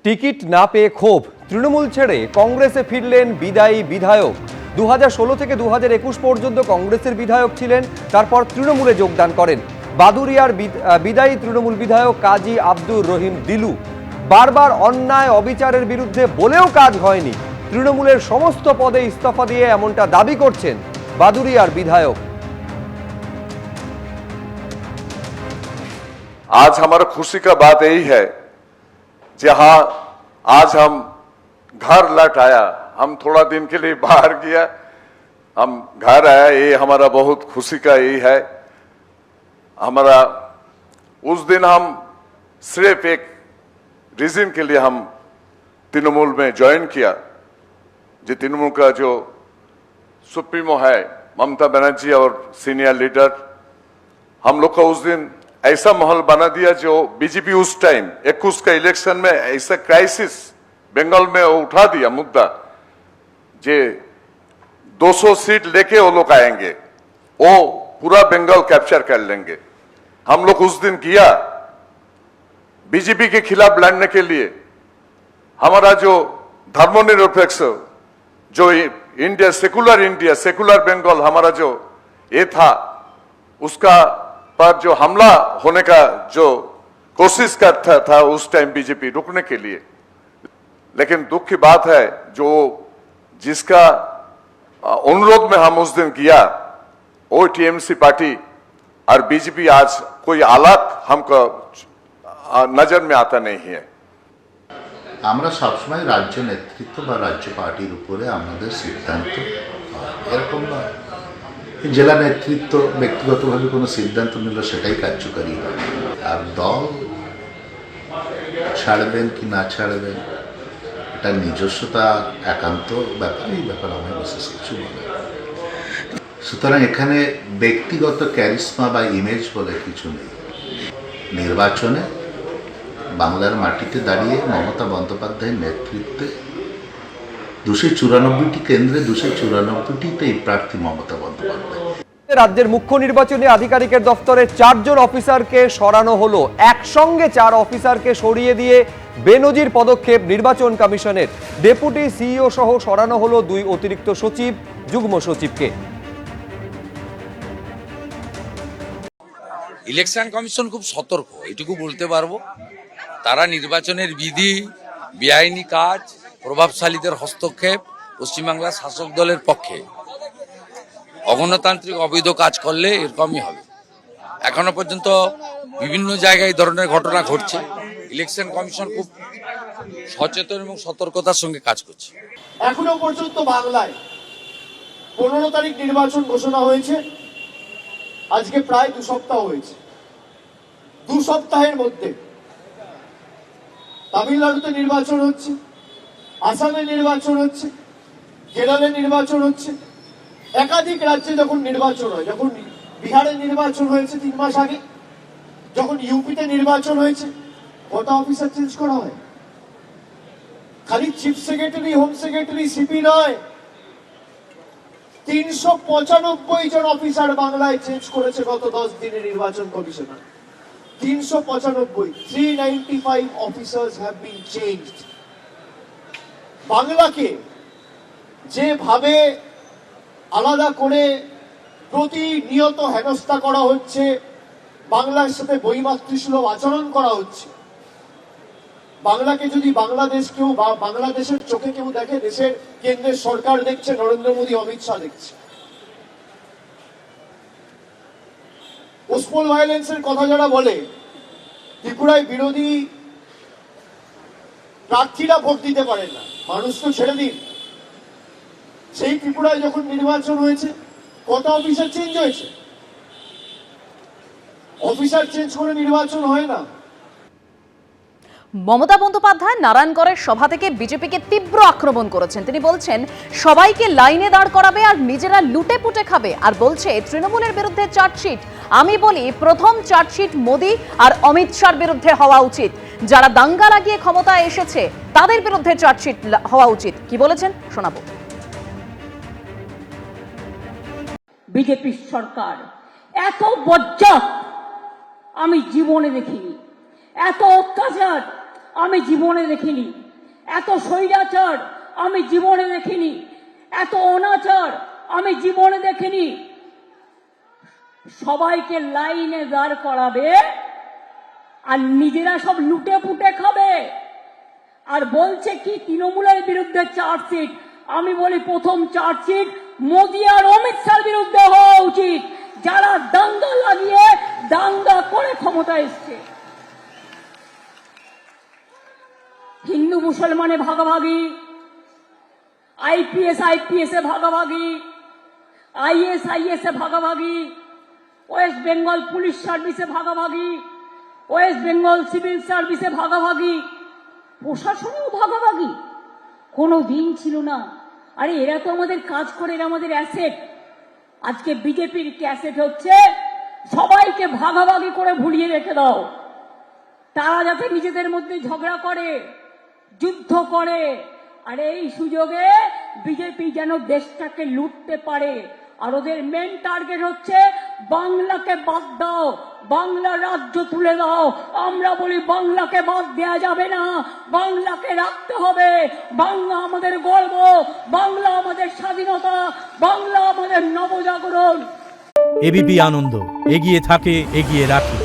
Ticket না পেয়ে ক্ষোভ, তৃণমূল ছেড়ে কংগ্রেসে ফিরলেন বিদায়ী বিধায়ক। 2016 থেকে 2021 পর্যন্ত কংগ্রেসের বিধায়ক ছিলেন, তারপর তৃণমূলে যোগদান করেন। বাদুরিয়ার বিদায়ী তৃণমূল বিধায়ক কাজী আব্দুর রহিম দিলু বারবার অন্যায় অবিচারের বিরুদ্ধে বলেও কাজ হয়নি। তৃণমূলের সমস্ত পদে ইস্তফা দিয়ে এমনটা দাবি করছেন বাদুরিয়ার বিধায়ক। आज हमारा खुशी का बात यही है जहां आज हम घर लौट आया। हम थोड़ा दिन के लिए बाहर गया, हम घर आया, ये हमारा बहुत खुशी का यही है। हमारा उस दिन हम सिर्फ एक रीजन के लिए हम तृणमूल में ज्वाइन किया। जो तृणमूल का जो सुप्रीमो है ममता बनर्जी और सीनियर लीडर, हम लोग का उस दिन ऐसा माहौल बना दिया जो बीजेपी उस टाइम 21 का इलेक्शन में ऐसा क्राइसिस बंगाल में उठा दिया मुद्दा, जे 200 सीट लेके वो लोग आएंगे, वो पूरा बंगाल कैप्चर कर लेंगे। हम लोग उस दिन किया बीजेपी के खिलाफ लड़ने के लिए। हमारा जो धर्मनिरपेक्ष जो इंडिया, सेकुलर बंगाल हमारा जो ये था, उसका पर जो हमला होने का जो कोशिश करता था उस टाइम बीजेपी रुकने के लिए। लेकिन दुख की बात है जो जिसका अनुरोध में हम उस दिन किया, वो टीएमसी पार्टी और बीजेपी आज कोई अलग हमको नजर में आता नहीं है। আমরা সবসময় রাজ্য নেতৃত্ব বা রাজ্য পার্টির উপরে আমাদের সিদ্ধান্ত এরকম নয়। জেলা নেতৃত্ব ব্যক্তিগতভাবে কোনো সিদ্ধান্ত নিল সেটাই কার্যকারী হয়, আর দল ছাড়বেন কি না ছাড়বেন এটা নিজস্বতা একান্ত ব্যাপার, এই ব্যাপার আমার বিশেষ কিছু বলে। সুতরাং এখানে ব্যক্তিগত ক্যারিসমা বা ইমেজ বলে কিছু নেই। নির্বাচনে বাংলার মাটিতে দাঁড়িয়ে মমতা বন্দ্যোপাধ্যায়ের নেতৃত্বে 294টি কেন্দ্রে 294টিতেই প্রার্থী মমতা বন্দ্যোপাধ্যায়। রাজ্যের মুখ্য নির্বাচনী আধিকারিকের দফতরে 4 জন অফিসারকে সরানো হলো। একসঙ্গে 4 অফিসারকে সরিয়ে দিয়ে বেনজির পদক্ষেপ নির্বাচন কমিশনের। ডেপুটি সিইও সহ সরানো হলো 2 অতিরিক্ত সচিব, যুগ্ম সচিবকে। ইলেকশন কমিশন খুব সতর্ক, এটুকু বলতে পারবো। তারা নির্বাচনের বিধি, বেআইনি কাজ, প্রভাবশালীদের হস্তক্ষেপ, পশ্চিমবাংলার শাসক দলের পক্ষে অগণতান্ত্রিক অবৈধ কাজ করলে এরকমই হবে। এখনো পর্যন্ত বিভিন্ন জায়গায় এই ধরনের ঘটনা ঘটছে। ইলেকশন কমিশন খুব সচেতন এবং সতর্কতার সঙ্গে কাজ করছে। এখনো পর্যন্ত বাংলায় 15 তারিখ নির্বাচন ঘোষণা হয়েছে, আজকে প্রায় 2 সপ্তাহ হয়েছে। 2 সপ্তাহের মধ্যে তামিলনাড়ুতে নির্বাচন হচ্ছে, আসামে নির্বাচন হচ্ছে, কেরলে নির্বাচন হচ্ছে, একাধিক রাজ্যে যখন নির্বাচন হয়, যখন বিহারে নির্বাচন হয়েছে 3 মাস আগে, যখন ইউপিতে নির্বাচন হয়েছে, কত অফিসার চেঞ্জ করা হয়? খালি chief secretary, home secretary, CP নয়, 395 জন অফিসার বাংলায় চেঞ্জ করেছে গত 10 দিনে নির্বাচন commissioner. 395 officers have been changed. বাংলাকে যেভাবে আলাদা করে প্রতিনিয়ত হেনস্থা করা হচ্ছে, বাংলার সাথে বৈমাতৃসুলভ আচরণ করা হচ্ছে, বাংলাকে যদি বাংলাদেশ কেউ বা বাংলাদেশের চোখে কেউ দেখে, দেশের কেন্দ্রের সরকার দেখছে, নরেন্দ্র মোদী, অমিত শাহ দেখছে। পোস্টপোল ভায়োলেন্সের কথা যারা বলে, ত্রিপুরায় বিরোধী প্রার্থীরা ভোট দিতে পারেন না, মানুষ তো ছেড়ে দিন। সেই ত্রিপুরায় যখন নির্বাচন হয়েছে, কত অফিসার চেঞ্জ হয়েছে? অফিসার চেঞ্জ করে নির্বাচন হয় না। মমতা বন্দ্যোপাধ্যায় নারায়ণগড়ের সভা থেকে বিজেপিকে তীব্র আক্রমণ করেছেন। তিনি বলছেন সবাইকে লাইনে দাঁড় করাবে আর নিজেরা লুটে পুটে খাবে, আর বলছে তৃণমূলের বিরুদ্ধে চার্জশিট। আমি বলি প্রথম চার্জশিট মোদী আর অমিত শাহর বিরুদ্ধে হওয়া উচিত। যারা দাঙ্গা লাগিয়ে ক্ষমতায় এসেছে তাদের বিরুদ্ধে চার্জশিট হওয়া উচিত। কি বলেছেন শোনাবো। বিজেপি সরকার এত বজ্জাত আমি জীবনে দেখিনি, এত অত্যাচার আমি জীবনে দেখিনি, এত স্বৈরাচার আমি জীবনে দেখিনি, এত অনাচার আমি জীবনে দেখিনি। সবাইকে লাইনে দাঁড় করাবে আর নিজেরা সব লুটে পুটে খাবে। আর বলছে কি তৃণমূলের বিরুদ্ধে চার্জশিট। আমি বলি প্রথম চার্জশিট মোদী আর অমিত শাহর বিরুদ্ধে হওয়া উচিত, যারা দাঙ্গা লাগিয়ে দাঙ্গা করে ক্ষমতা এসছে। হিন্দু মুসলমানে ভাগাভাগি, আইপিএস এ ভাগাভাগি, আইএস এ ভাগাভাগি, ওয়েস্ট বেঙ্গল পুলিশ সার্ভিসে ভাগাভাগি, ওয়েস্ট বেঙ্গল সিভিল সার্ভিসে ভাগাভাগি, প্রশাসনেও ভাগাভাগি। কোনো দিন ছিল না। আরে এরা তো আমাদের কাজ করে, এরা আমাদের অ্যাসেট। আজকে বিজেপির ক্যাসেট হচ্ছে সবাইকে ভাগাভাগি করে ভুলিয়ে রেখে দাও। তারা যাতে নিজেদের মধ্যে ঝগড়া করে, যুদ্ধ করে, আর এই সুযোগে বিজেপি যেন দেশটাকে লুটতে পারে। আর ওদের মেন টার্গেট হচ্ছে বাংলাকে বাদ দাও, বাংলা রাজ্য তুলে দাও। আমরা বলি বাংলাকে বাদ দেয়া যাবে না, বাংলাকে রাখতে হবে। বাংলা আমাদের গর্ব, বাংলা আমাদের স্বাধীনতা, বাংলা আমাদের নবজাগরণ। এবিপি আনন্দ এগিয়ে থাকে, এগিয়ে রাখে।